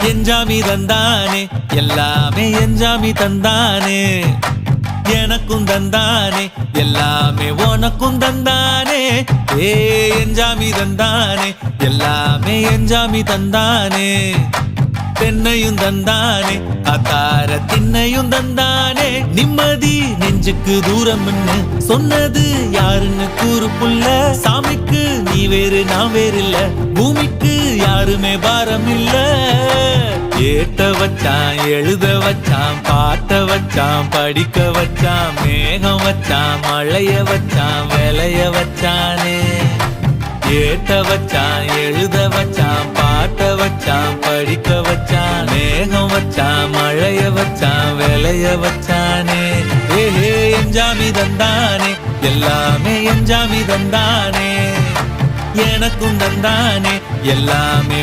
எஞ்சாமி தந்தானே எல்லாமே எஞ்சாமி தந்தானே எனக்கும் தந்தானே எல்லாமே உனக்கும் தந்தானே ஏ எஞ்சாமி தந்தானே எல்லாமே எஞ்சாமி தந்தானே தென்னையும் தந்தானே அத்தார திண்ணையும் தந்தானே நிம்மதி நெஞ்சுக்கு தூரம்னு சொன்னது யாருன்னு கூறு புள்ள சாமிக்கு நீ வேறு நான் வேறு இல்ல பூமிக்கு யாருமே பாரம் இல்ல ஏட்ட வச்சான் எழுத வச்சான் பாட்ட வச்சான் படிக்க வச்சான் மேகம் வச்சான் மழைய வச்சான் விளைய வச்சானே ஏட்ட வச்சான் எழுத வச்சான் பாட்ட வச்சான் படிக்க வச்சான் மேகம் வச்சான் மழைய வச்சான் விளைய வச்சானே ஏஹே எஞ்சாமி தந்தானே எல்லாமே எஞ்சாமி தந்தானே எனக்கும் தந்தானே எல்லாமே